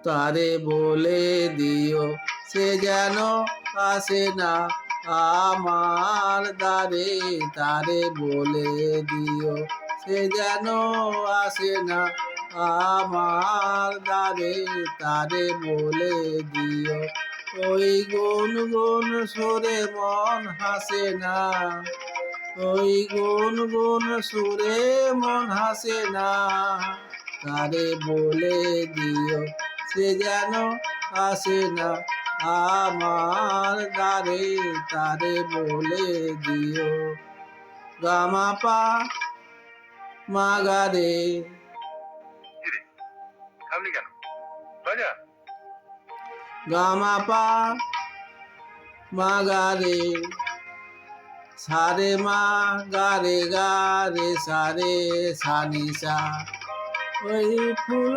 তারে বলে দিও সে যেন আসে না আমার দ্বারে। তারে বলে দিও সে যেন আসে না আমার দ্বারে। তারে বলে দিও ওই গুন গুন সুরে মন হাসে না। ওই গুন গুন সুরে মন হাসে না। তারে বলে দিও সে যেন আসে না আমার দ্বারে। তারে বলে দিও গামাপা মাগারে। কিরে থামলি কেন? বাজা। গামাপা মাগারে সারে মা গারে গারে সারে সানিসা। ওই ফুল